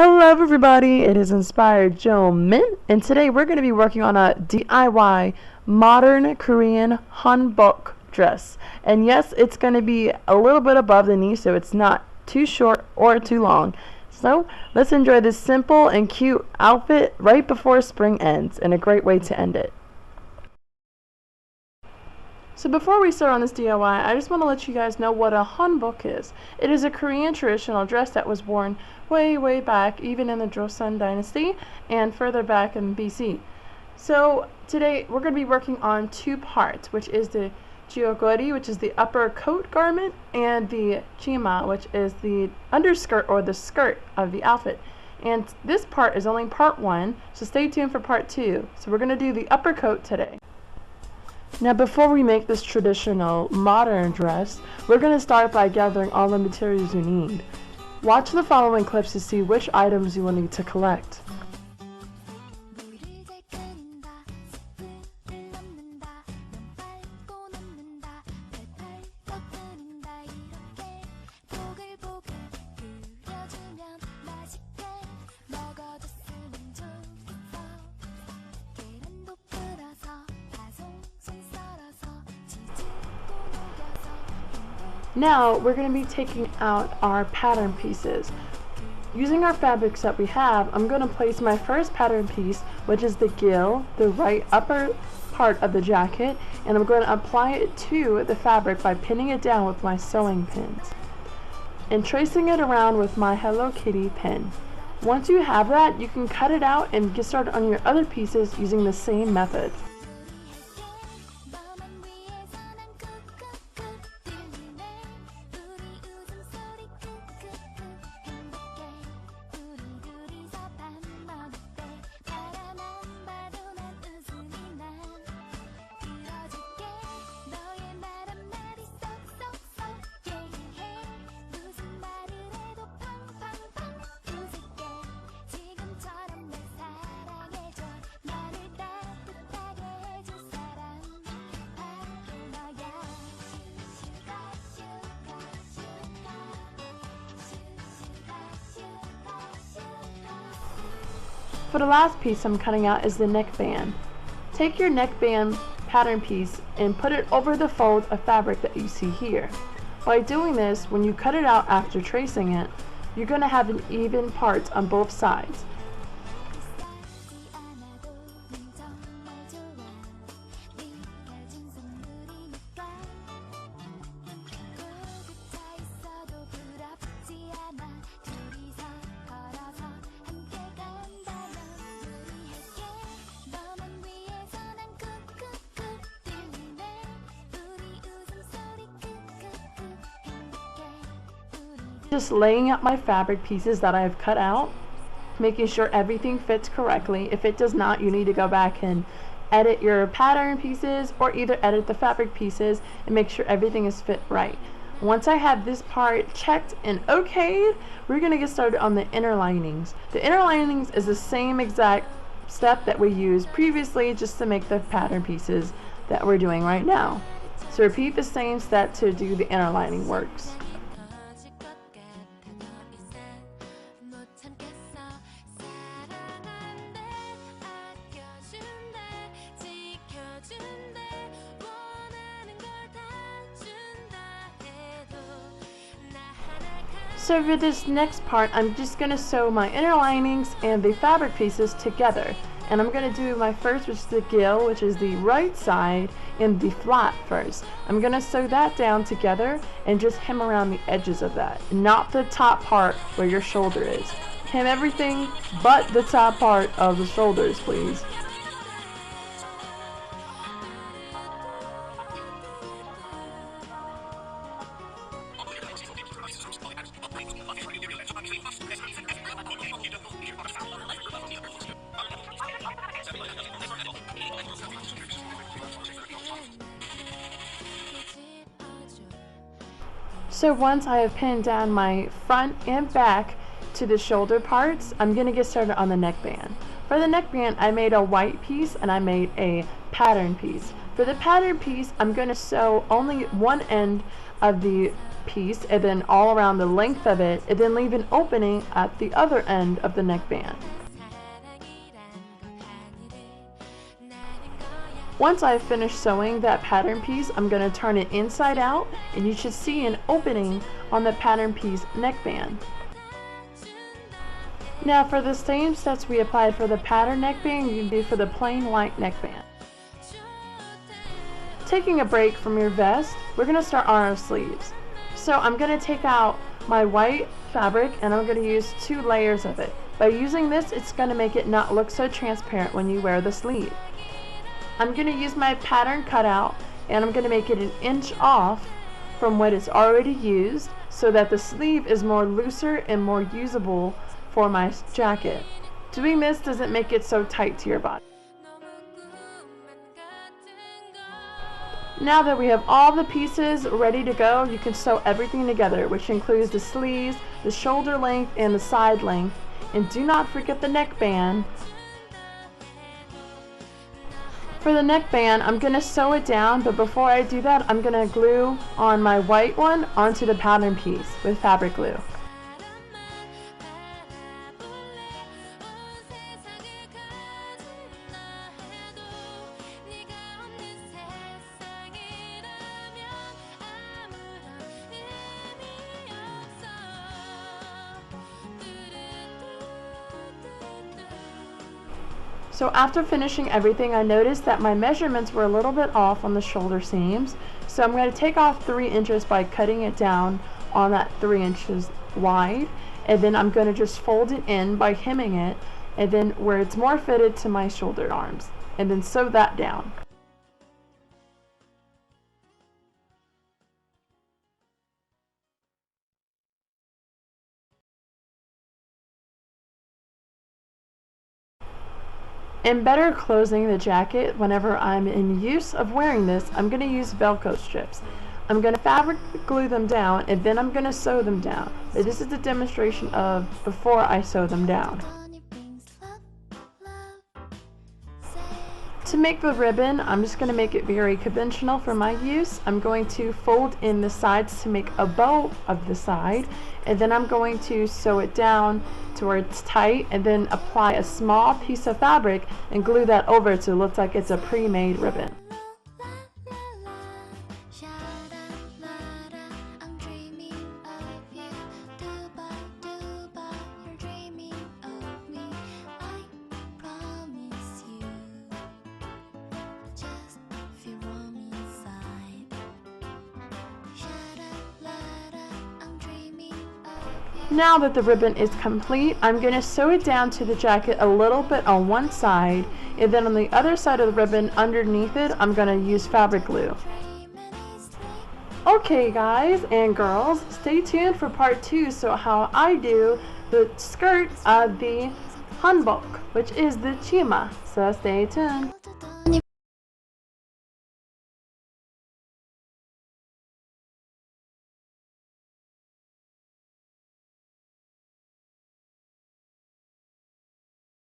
Hello everybody, it is InspiredJooMin, and today we're going to be working on a DIY modern Korean Hanbok dress. And yes, it's going to be a little bit above the knee, so it's not too short or too long. So let's enjoy this simple and cute outfit right before spring ends, and a great way to end it. So before we start on this DIY, I just want to let you guys know what a hanbok is. It is a Korean traditional dress that was worn way back, even in the Joseon dynasty and further back in BC. So today we're going to be working on two parts, which is the Jeogori, which is the upper coat garment, and the chima, which is the underskirt or the skirt of the outfit. And this part is only part one, so stay tuned for part two. So we're going to do the upper coat today. Now before we make this traditional modern dress, we're going to start by gathering all the materials you need. Watch the following clips to see which items you will need to collect. Now we're going to be taking out our pattern pieces. Using our fabrics that we have, I'm going to place my first pattern piece, which is the gill, the right upper part of the jacket, and I'm going to apply it to the fabric by pinning it down with my sewing pins and tracing it around with my Hello Kitty pin. Once you have that, you can cut it out and get started on your other pieces using the same method. For the last piece I'm cutting out is the neckband. Take your neckband pattern piece and put it over the fold of fabric that you see here. By doing this, when you cut it out after tracing it, you're going to have an even parts on both sides. Just laying out my fabric pieces that I have cut out, making sure everything fits correctly. If it does not, you need to go back and edit your pattern pieces, or either edit the fabric pieces and make sure everything is fit right. Once I have this part checked and okayed, we're going to get started on the inner linings. The inner linings is the same exact step that we used previously, just to make the pattern pieces that we're doing right now. So repeat the same step to do the inner lining works. So for this next part, I'm just going to sew my inner linings and the fabric pieces together. And I'm going to do my first, which is the gill, which is the right side, and the flat first. I'm going to sew that down together and just hem around the edges of that, not the top part where your shoulder is. Hem everything but the top part of the shoulders, please. So once I have pinned down my front and back to the shoulder parts, I'm going to get started on the neckband. For the neckband, I made a white piece and I made a pattern piece. For the pattern piece, I'm going to sew only one end of the piece and then all around the length of it, and then leave an opening at the other end of the neckband. Once I've finished sewing that pattern piece, I'm going to turn it inside out, and you should see an opening on the pattern piece neckband. Now for the same steps we applied for the pattern neckband, you can do for the plain white neckband. Taking a break from your vest, we're going to start on our sleeves. So I'm going to take out my white fabric and I'm going to use 2 layers of it. By using this, it's going to make it not look so transparent when you wear the sleeve. I'm going to use my pattern cutout and I'm going to make it 1 inch off from what is already used so that the sleeve is more looser and more usable for my jacket. Doing this doesn't make it so tight to your body. Now that we have all the pieces ready to go, you can sew everything together, which includes the sleeves, the shoulder length, and the side length. And do not forget the neckband. For the neckband, I'm going to sew it down, but before I do that, I'm going to glue on my white one onto the pattern piece with fabric glue. So after finishing everything, I noticed that my measurements were a little bit off on the shoulder seams. So I'm going to take off 3 inches by cutting it down on that 3 inches wide. And then I'm going to just fold it in by hemming it, and then where it's more fitted to my shoulder arms. And then sew that down. In better closing the jacket, whenever I'm in use of wearing this, I'm going to use velco strips. I'm going to fabric glue them down and then I'm going to sew them down. But this is a demonstration of before I sew them down. To make the ribbon, I'm just going to make it very conventional for my use. I'm going to fold in the sides to make a bow of the side, and then I'm going to sew it down to where it's tight, and then apply a small piece of fabric and glue that over to look like it's a pre-made ribbon. Now that the ribbon is complete, I'm going to sew it down to the jacket a little bit on one side, and then on the other side of the ribbon underneath it, I'm going to use fabric glue. Okay guys and girls, stay tuned for part 2, so how I do the skirt of the Hanbok, which is the chima, so stay tuned.